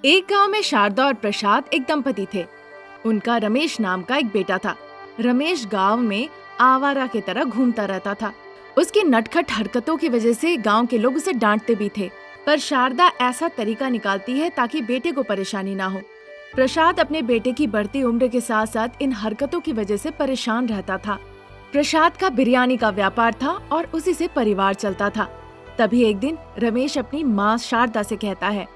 एक गांव में शारदा और प्रसाद एक दंपति थे। उनका रमेश नाम का एक बेटा था। रमेश गांव में आवारा की तरह घूमता रहता था। उसकी नटखट हरकतों की वजह से गांव के लोग उसे डांटते भी थे, पर शारदा ऐसा तरीका निकालती है ताकि बेटे को परेशानी ना हो। प्रसाद अपने बेटे की बढ़ती उम्र के साथ साथ इन हरकतों की वजह से परेशान रहता था। प्रसाद का बिरयानी का व्यापार था और उसी से परिवार चलता था। तभी एक दिन रमेश अपनी माँ शारदा से कहता है,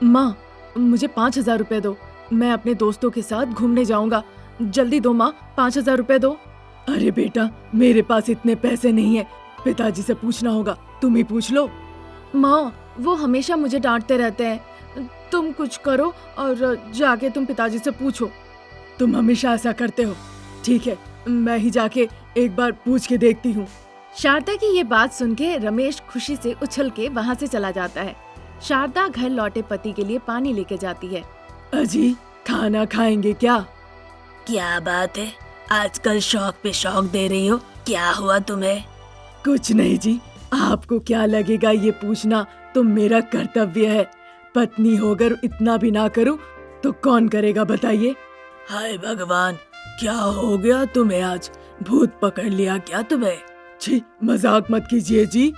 माँ, मुझे 5,000 रुपए दो। मैं अपने दोस्तों के साथ घूमने जाऊंगा। जल्दी दो माँ, 5,000 रुपए दो। अरे बेटा, मेरे पास इतने पैसे नहीं है। पिताजी से पूछना होगा, तुम ही पूछ लो। माँ, वो हमेशा मुझे डांटते रहते हैं। तुम कुछ करो और जाके तुम पिताजी से पूछो। तुम हमेशा ऐसा करते हो। ठीक है, मैं ही जाके एक बार पूछ के देखती हूँ। शारदा की ये बात सुन के रमेश खुशी से उछल के वहाँ से चला जाता है। शारदा घर लौटे पति के लिए पानी लेके जाती है। अजी, खाना खाएंगे क्या? क्या बात है, आजकल शौक पे शौक दे रही हो, क्या हुआ तुम्हें? कुछ नहीं जी, आपको क्या लगेगा ये पूछना तो मेरा कर्तव्य है। पत्नी होकर इतना भी ना करूं तो कौन करेगा बताइए। हाय भगवान, क्या हो गया तुम्हें आज? भूत पकड़ लिया क्या तुम्हें? छी, मजाक मत कीजिए जी।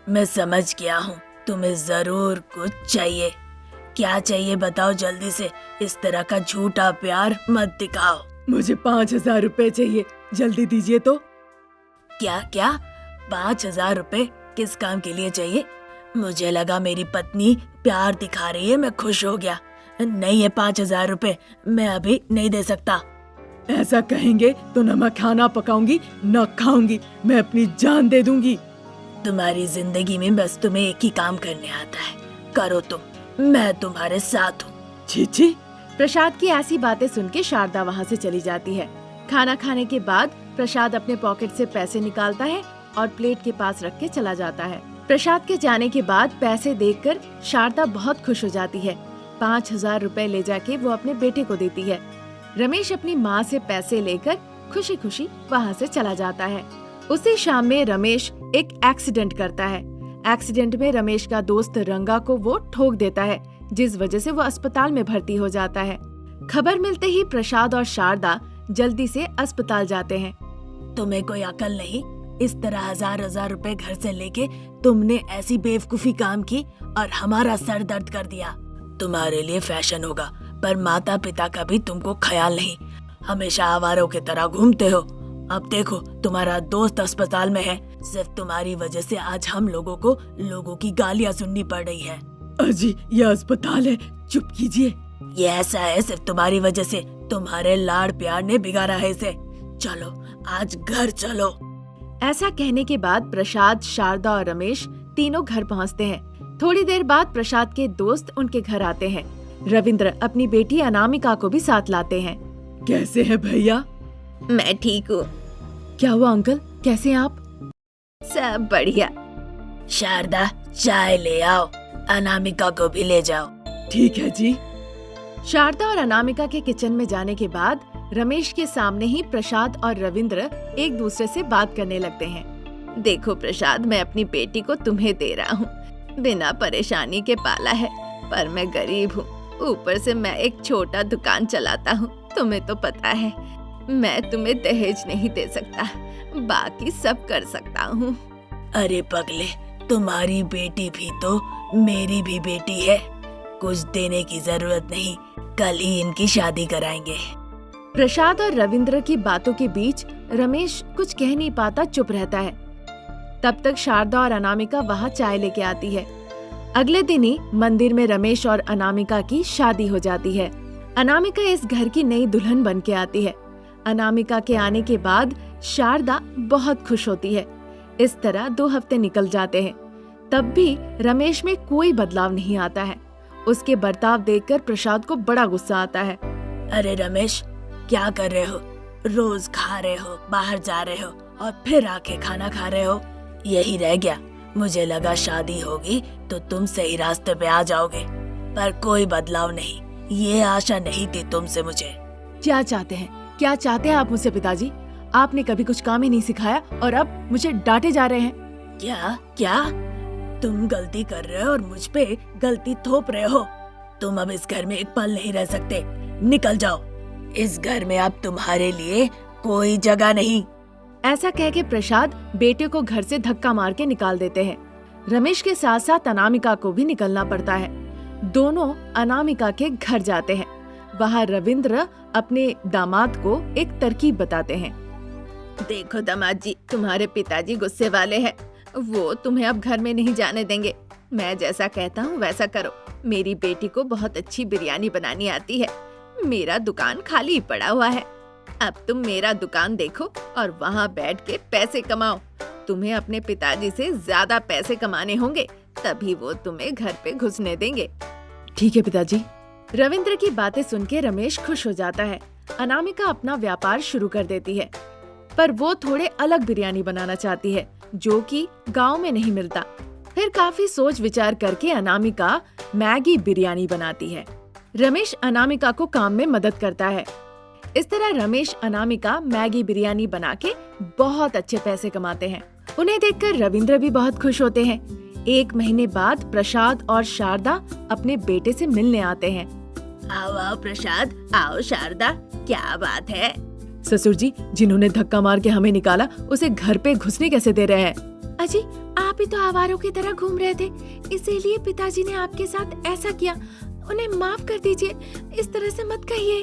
मैं समझ गया हूँ, तुम्हें जरूर कुछ चाहिए। क्या चाहिए बताओ जल्दी से, इस तरह का झूठा प्यार मत दिखाओ। मुझे 5,000 रुपए चाहिए, जल्दी दीजिए तो। क्या 5,000 रुपए किस काम के लिए चाहिए? मुझे लगा मेरी पत्नी प्यार दिखा रही है, मैं खुश हो गया। नहीं है 5,000 रुपए, मैं अभी नहीं दे सकता। ऐसा कहेंगे तो न मैं खाना पकाऊंगी न खाऊंगी, मैं अपनी जान दे दूंगी। तुम्हारी जिंदगी में बस तुम्हें एक ही काम करने आता है, करो तुम, मैं तुम्हारे साथ हूँ। छी। प्रसाद की ऐसी बातें सुन के शारदा वहाँ से चली जाती है। खाना खाने के बाद प्रसाद अपने पॉकेट से पैसे निकालता है और प्लेट के पास रख के चला जाता है। प्रसाद के जाने के बाद पैसे देखकर शारदा बहुत खुश हो जाती है। 5,000 रुपए ले जाके वो अपने बेटे को देती है। रमेश अपनी माँ से पैसे लेकर खुशी खुशी वहाँ से चला जाता है। उसी शाम में रमेश एक एक्सीडेंट करता है। एक्सीडेंट में रमेश का दोस्त रंगा को वो ठोक देता है, जिस वजह से वो अस्पताल में भर्ती हो जाता है। खबर मिलते ही प्रसाद और शारदा जल्दी से अस्पताल जाते हैं। तुम्हें कोई अकल नहीं? इस तरह हजार रुपए घर से लेके तुमने ऐसी बेवकूफी काम की और हमारा सर दर्द कर दिया। तुम्हारे लिए फैशन होगा, पर माता पिता का भी तुमको ख्याल नहीं। हमेशा आवारों की तरह घूमते हो। अब देखो, तुम्हारा दोस्त अस्पताल में है। सिर्फ तुम्हारी वजह से आज हम लोगों की गालियाँ सुननी पड़ रही है। अजी, ये अस्पताल है, चुप कीजिए। ये ऐसा है सिर्फ तुम्हारी वजह से, तुम्हारे लाड़ प्यार ने बिगाड़ा है इसे। चलो आज घर चलो। ऐसा कहने के बाद प्रसाद, शारदा और रमेश तीनों घर पहुंचते हैं। थोड़ी देर बाद प्रसाद के दोस्त उनके घर आते हैं। रविंद्र अपनी बेटी अनामिका को भी साथ लाते हैं। कैसे है भैया? मैं ठीक हूँ। क्या हुआ अंकल, कैसे हैं आप? सब बढ़िया। शारदा, चाय ले आओ, अनामिका को भी ले जाओ। ठीक है जी। शारदा और अनामिका के किचन में जाने के बाद रमेश के सामने ही प्रसाद और रविंद्र एक दूसरे से बात करने लगते हैं। देखो प्रसाद, मैं अपनी बेटी को तुम्हें दे रहा हूँ। बिना परेशानी के पाला है, पर मैं गरीब हूँ। ऊपर से मैं एक छोटा दुकान चलाता हूँ। तुम्हें तो पता है, मैं तुम्हें दहेज नहीं दे सकता, बाकी सब कर सकता हूँ। अरे पगले, तुम्हारी बेटी भी तो मेरी भी बेटी है। कुछ देने की जरूरत नहीं, कल ही इनकी शादी कराएंगे। प्रसाद और रविंद्र की बातों के बीच रमेश कुछ कह नहीं पाता, चुप रहता है। तब तक शारदा और अनामिका वहाँ चाय लेके आती है। अगले दिन ही मंदिर में रमेश और अनामिका की शादी हो जाती है। अनामिका इस घर की नई दुल्हन बन के आती है। अनामिका के आने के बाद शारदा बहुत खुश होती है। इस तरह 2 हफ्ते निकल जाते हैं। तब भी रमेश में कोई बदलाव नहीं आता है। उसके बर्ताव देखकर प्रसाद को बड़ा गुस्सा आता है। अरे रमेश, क्या कर रहे हो? रोज खा रहे हो, बाहर जा रहे हो और फिर आके खाना खा रहे हो। यही रह गया। मुझे लगा शादी होगी तो तुम सही रास्ते पे आ जाओगे, पर कोई बदलाव नहीं। ये आशा नहीं थी तुमसे मुझे। क्या चाहते हैं आप मुझसे पिताजी? आपने कभी कुछ काम ही नहीं सिखाया और अब मुझे डांटे जा रहे हैं। क्या? तुम गलती कर रहे हो और मुझ पे गलती थोप रहे हो। तुम अब इस घर में एक पल नहीं रह सकते, निकल जाओ। इस घर में अब तुम्हारे लिए कोई जगह नहीं। ऐसा कह के प्रसाद बेटे को घर से धक्का मार के निकाल देते हैं। रमेश के साथ साथ अनामिका को भी निकलना पड़ता है। दोनों अनामिका के घर जाते हैं। वहाँ रविंद्र अपने दामाद को एक तरकीब बताते हैं। देखो दामाद जी, तुम्हारे पिताजी गुस्से वाले हैं। वो तुम्हें अब घर में नहीं जाने देंगे। मैं जैसा कहता हूँ वैसा करो। मेरी बेटी को बहुत अच्छी बिरयानी बनानी आती है। मेरा दुकान खाली पड़ा हुआ है। अब तुम मेरा दुकान देखो और वहाँ बैठ के पैसे कमाओ। तुम्हें अपने पिताजी से ज्यादा पैसे कमाने होंगे, तभी वो तुम्हें घर पे घुसने देंगे। ठीक है पिताजी। रविंद्र की बातें सुन के रमेश खुश हो जाता है। अनामिका अपना व्यापार शुरू कर देती है, पर वो थोड़े अलग बिरयानी बनाना चाहती है जो कि गांव में नहीं मिलता। फिर काफी सोच विचार करके अनामिका मैगी बिरयानी बनाती है। रमेश अनामिका को काम में मदद करता है। इस तरह रमेश अनामिका मैगी बिरयानी बना के बहुत अच्छे पैसे कमाते हैं। उन्हें देखकर रविंद्र भी बहुत खुश होते हैं। 1 महीने बाद प्रसाद और शारदा अपने बेटे से मिलने आते हैं। आओ आओ प्रसाद, आओ शारदा, क्या बात है? ससुर जी, जिन्होंने धक्का मार के हमें निकाला उसे घर पे घुसने कैसे दे रहे हैं? अजी, आप ही तो आवारों की तरह घूम रहे थे, इसीलिए पिताजी ने आपके साथ ऐसा किया। उन्हें माफ कर दीजिए, इस तरह से मत कहिए।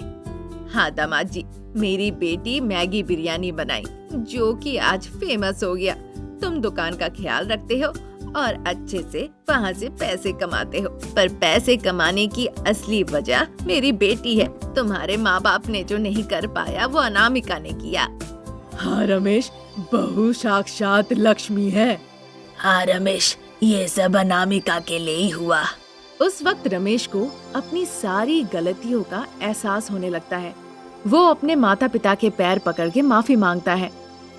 हाँ दामाद जी, मेरी बेटी मैगी बिरयानी बनाई जो कि आज फेमस हो गया। तुम दुकान का ख्याल रखते हो और अच्छे से वहाँ से पैसे कमाते हो, पर पैसे कमाने की असली वजह मेरी बेटी है। तुम्हारे माँ बाप ने जो नहीं कर पाया वो अनामिका ने किया। हाँ रमेश, बहू साक्षात लक्ष्मी है। हाँ रमेश, ये सब अनामिका के लिए ही हुआ। उस वक्त रमेश को अपनी सारी गलतियों का एहसास होने लगता है। वो अपने माता पिता के पैर पकड़ के माफी मांगता है।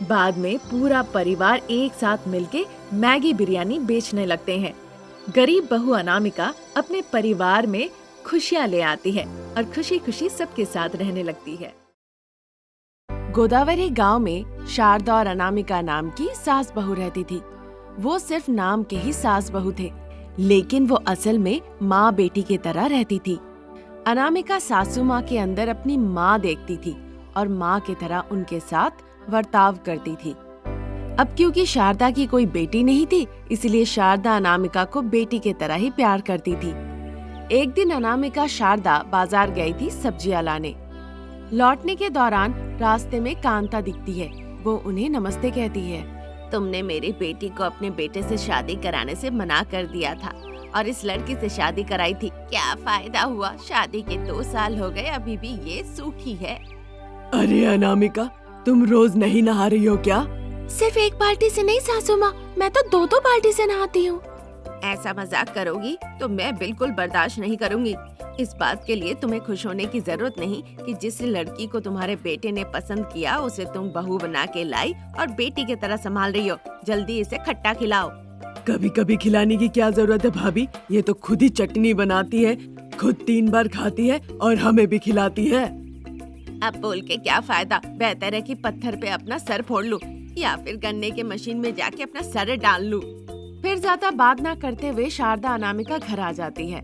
बाद में पूरा परिवार एक साथ मिलके मैगी बिरयानी बेचने लगते हैं। गरीब बहू अनामिका अपने परिवार में खुशियाँ ले आती है और खुशी खुशी सबके साथ रहने लगती है। गोदावरी गांव में शारदा और अनामिका नाम की सास बहू रहती थी। वो सिर्फ नाम के ही सास बहू थे, लेकिन वो असल में माँ बेटी की तरह रहती थी। अनामिका सासू माँ के अंदर अपनी माँ देखती थी और माँ की तरह उनके साथ बर्ताव करती थी। अब क्योंकि शारदा की कोई बेटी नहीं थी, इसलिए शारदा अनामिका को बेटी की तरह ही प्यार करती थी। एक दिन अनामिका शारदा बाजार गई थी सब्जियां लाने। लौटने के दौरान रास्ते में कांता दिखती है। वो उन्हें नमस्ते कहती है। तुमने मेरी बेटी को अपने बेटे से शादी कराने से मना कर दिया था और इस लड़की से शादी कराई थी। क्या फायदा हुआ? शादी के 2 साल हो गए, अभी भी ये सूखी है। अरे अनामिका, तुम रोज नहीं नहा रही हो क्या? सिर्फ एक बाल्टी से नहीं सासू माँ, मैं तो 2-2 बाल्टी से नहाती हूँ। ऐसा मजाक करोगी तो मैं बिल्कुल बर्दाश्त नहीं करूँगी। इस बात के लिए तुम्हें खुश होने की जरूरत नहीं कि जिस लड़की को तुम्हारे बेटे ने पसंद किया उसे तुम बहू बना के लाई और बेटी की तरह संभाल रही हो। जल्दी इसे खट्टा खिलाओ। कभी कभी खिलाने की क्या जरूरत है भाभी? ये तो खुद ही चटनी बनाती है, खुद 3 बार खाती है और हमें भी खिलाती है। अब बोल के क्या फायदा? बेहतर है कि पत्थर पे अपना सर फोड़ लूं या फिर गन्ने के मशीन में जाके अपना सर डाल लूं। फिर ज्यादा बात ना करते हुए शारदा अनामिका घर आ जाती है।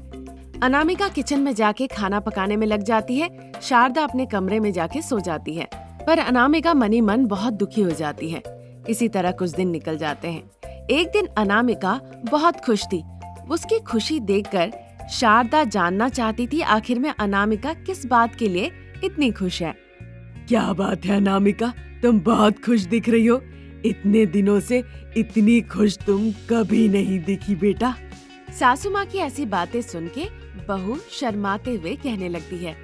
अनामिका किचन में जाके खाना पकाने में लग जाती है। शारदा अपने कमरे में जाके सो जाती है, पर अनामिका मनी मन बहुत दुखी हो जाती है। इसी तरह कुछ दिन निकल जाते हैं। एक दिन अनामिका बहुत खुश थी। उसकी खुशी देखकर शारदा जानना चाहती थी आखिर में अनामिका किस बात के लिए इतनी खुश है। क्या बात है अनामिका, तुम बहुत खुश दिख रही हो। इतने दिनों से इतनी खुश तुम कभी नहीं दिखी बेटा। सासू माँ की ऐसी बातें सुन के बहू शर्माते हुए कहने लगती है।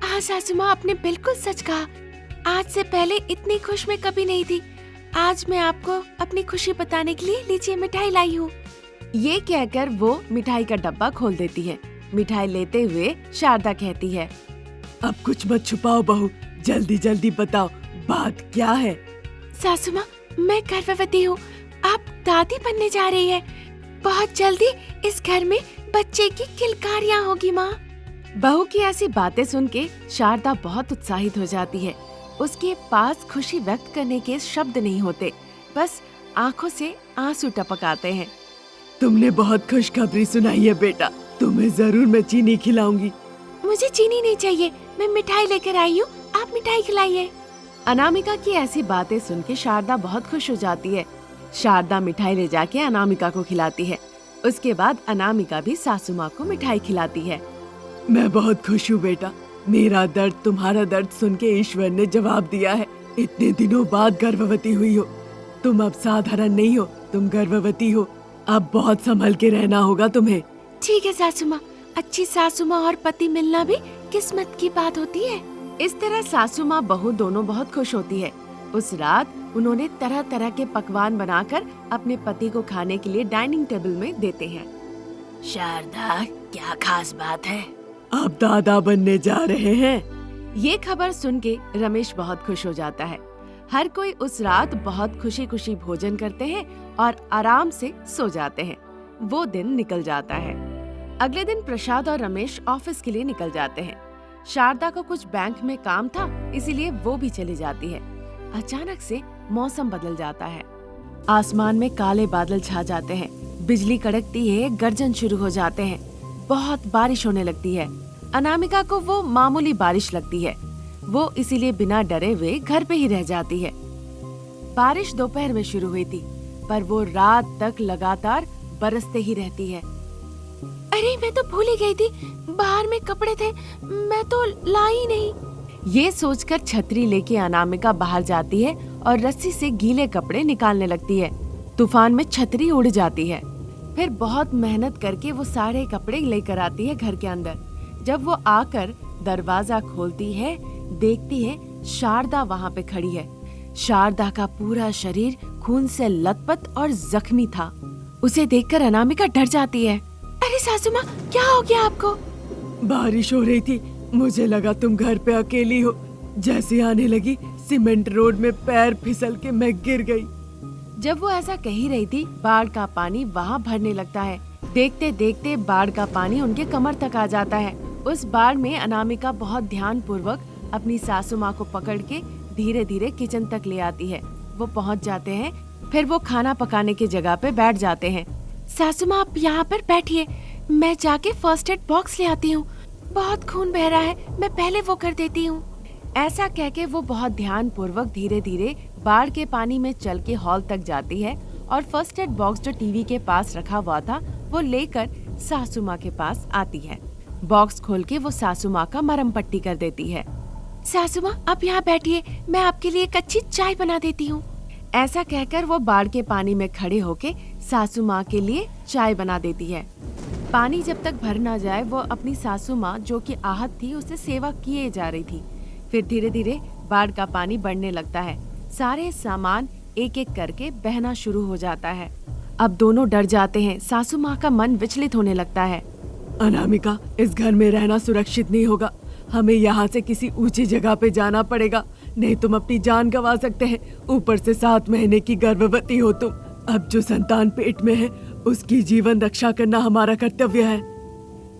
हाँ सासू माँ, आपने बिल्कुल सच कहा। आज से पहले इतनी खुश मैं कभी नहीं थी। आज मैं आपको अपनी खुशी बताने के लिए लीजिए मिठाई लाई हूँ। ये कहकर वो मिठाई का डब्बा खोल देती है। मिठाई लेते हुए शारदा कहती है, अब कुछ मत छुपाओ बहू, जल्दी जल्दी बताओ बात क्या है। सासू माँ, मैं गर्भवती हूँ। आप दादी बनने जा रही है। बहुत जल्दी इस घर में बच्चे की किलकारियाँ होगी माँ। बहू की ऐसी बातें सुन के शारदा बहुत उत्साहित हो जाती है। उसके पास खुशी व्यक्त करने के शब्द नहीं होते, बस आंखों से आंसू टपक आते हैं। तुमने बहुत खुशखबरी सुनाई है बेटा। तुम्हें जरूर मैं चीनी खिलाऊंगी। मुझे चीनी नहीं चाहिए, मैं मिठाई लेकर आई हूँ, आप मिठाई खिलाइए। अनामिका की ऐसी बातें सुन के शारदा बहुत खुश हो जाती है। शारदा मिठाई ले जाके अनामिका को खिलाती है। उसके बाद अनामिका भी सासू माँ को मिठाई खिलाती है। मैं बहुत खुश हूँ बेटा। मेरा दर्द तुम्हारा दर्द सुन के ईश्वर ने जवाब दिया है। इतने दिनों बाद गर्भवती हुई हो। तुम अब साधारण नहीं हो, तुम गर्भवती हो। अब बहुत संभल के रहना होगा तुम्हें। ठीक है सासू माँ, अच्छी सासू माँ और पति मिलना भी किस्मत की बात होती है। इस तरह सासू माँ बहू दोनों बहुत खुश होती है। उस रात उन्होंने तरह तरह के पकवान बनाकर अपने पति को खाने के लिए डाइनिंग टेबल में देते हैं। शारदा, क्या खास बात है? आप दादा बनने जा रहे हैं। ये खबर सुन के रमेश बहुत खुश हो जाता है। हर कोई उस रात बहुत खुशी खुशी भोजन करते हैं और आराम से सो जाते हैं। वो दिन निकल जाता है। अगले दिन प्रसाद और रमेश ऑफिस के लिए निकल जाते हैं। शारदा को कुछ बैंक में काम था, इसीलिए वो भी चली जाती है। अचानक से मौसम बदल जाता है। आसमान में काले बादल छा जाते हैं, बिजली कड़कती है, गर्जन शुरू हो जाते हैं, बहुत बारिश होने लगती है। अनामिका को वो मामूली बारिश लगती है। वो इसीलिए बिना डरे हुए घर पे ही रह जाती है। बारिश दोपहर में शुरू हुई थी, पर वो रात तक लगातार बरसते ही रहती है। अरे, मैं तो भूल ही गई थी, बाहर में कपड़े थे, मैं तो लाई नहीं। ये सोचकर छतरी लेके अनामिका बाहर जाती है और रस्सी से गीले कपड़े निकालने लगती है। तूफान में छतरी उड़ जाती है। फिर बहुत मेहनत करके वो सारे कपड़े लेकर आती है घर के अंदर। जब वो आकर दरवाजा खोलती है, देखती है शारदा वहाँ पे खड़ी है। शारदा का पूरा शरीर खून से लथपथ और जख्मी था। उसे देखकर अनामिका डर जाती है। अरे सासू माँ, क्या हो गया आपको? बारिश हो रही थी, मुझे लगा तुम घर पे अकेली हो। जैसे आने लगी, सीमेंट रोड में पैर फिसल के मैं गिर गई। जब वो ऐसा कह ही रही थी, बाढ़ का पानी वहाँ भरने लगता है। देखते देखते बाढ़ का पानी उनके कमर तक आ जाता है। उस बाढ़ में अनामिका बहुत ध्यान पूर्वक अपनी सासू माँ को पकड़ के धीरे धीरे किचन तक ले आती है। वो पहुँच जाते हैं। फिर वो खाना पकाने की जगह पे बैठ जाते हैं। सासू माँ, आप यहाँ पर बैठिए, मैं जाके फर्स्ट एड बॉक्स ले आती हूँ। बहुत खून बह रहा है, मैं पहले वो कर देती हूँ। ऐसा कह के वो बहुत ध्यान पूर्वक धीरे धीरे बाढ़ के पानी में चल के हॉल तक जाती है और फर्स्ट एड बॉक्स जो टीवी के पास रखा हुआ था वो लेकर सासू माँ के पास आती है। बॉक्स खोल के वो सासू माँ का मरहम पट्टी कर देती है। सासू माँ, आप यहाँ बैठिए, मैं आपके लिए एक अच्छी चाय बना देती हूँ। ऐसा कहकर वो बाढ़ के पानी में खड़े होके सासू माँ के लिए चाय बना देती है। पानी जब तक भर ना जाए वो अपनी सासू माँ जो कि आहत थी उसे सेवा किए जा रही थी। फिर धीरे धीरे बाढ़ का पानी बढ़ने लगता है। सारे सामान एक एक करके बहना शुरू हो जाता है। अब दोनों डर जाते हैं। सासू माँ का मन विचलित होने लगता है। अनामिका, इस घर में रहना सुरक्षित नहीं होगा। हमें यहाँ से किसी ऊंची जगह पे जाना पड़ेगा, नहीं तुम अपनी जान गंवा सकते हैं। ऊपर से 7 महीने की गर्भवती हो तुम। अब जो संतान पेट में है उसकी जीवन रक्षा करना हमारा कर्तव्य है।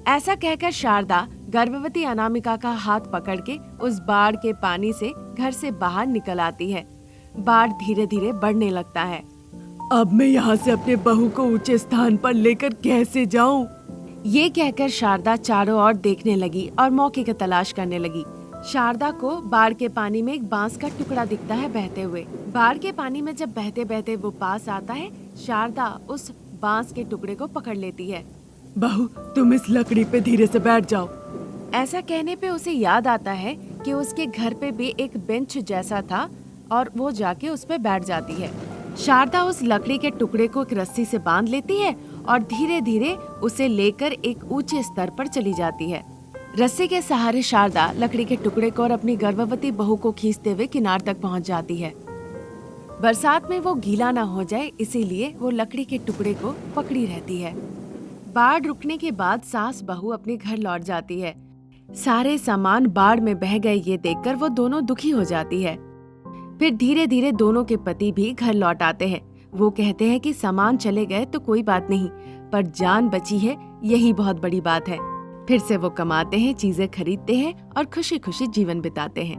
ऐसा कहकर शारदा गर्भवती अनामिका का हाथ पकड़ के उस बाढ़ के पानी से घर से बाहर निकल आती है। बाढ़ धीरे धीरे बढ़ने लगता है। अब मैं यहाँ से अपने बहू को ऊंचे स्थान पर लेकर कैसे जाऊँ? ये कहकर शारदा चारों ओर देखने लगी और मौके की तलाश करने लगी। शारदा को बाढ़ के पानी में एक बांस का टुकड़ा दिखता है बहते हुए। बाढ़ के पानी में जब बहते बहते वो पास आता है, शारदा उस बांस के टुकड़े को पकड़ लेती है। बहू, तुम इस लकड़ी पे धीरे से बैठ जाओ। ऐसा कहने पे उसे याद आता है कि उसके घर पे भी एक बेंच जैसा था और वो जाके उस पे बैठ जाती है। शारदा उस लकड़ी के टुकड़े को एक रस्सी से बांध लेती है और धीरे धीरे उसे लेकर एक ऊंचे स्तर पर चली जाती है। रस्सी के सहारे शारदा लकड़ी के टुकड़े को और अपनी गर्भवती बहू को खींचते हुए किनार तक पहुंच जाती है। बरसात में वो गीला ना हो जाए इसीलिए वो लकड़ी के टुकड़े को पकड़ी रहती है। बाढ़ रुकने के बाद सास बहू अपने घर लौट जाती है। सारे सामान बाढ़ में बह गए ये देखकर वो दोनों दुखी हो जाती है। फिर धीरे धीरे दोनों के पति भी घर लौट आते हैं। वो कहते हैं कि सामान चले गए तो कोई बात नहीं, पर जान बची है यही बहुत बड़ी बात है। फिर से वो कमाते हैं, चीजें खरीदते हैं और खुशी खुशी जीवन बिताते हैं।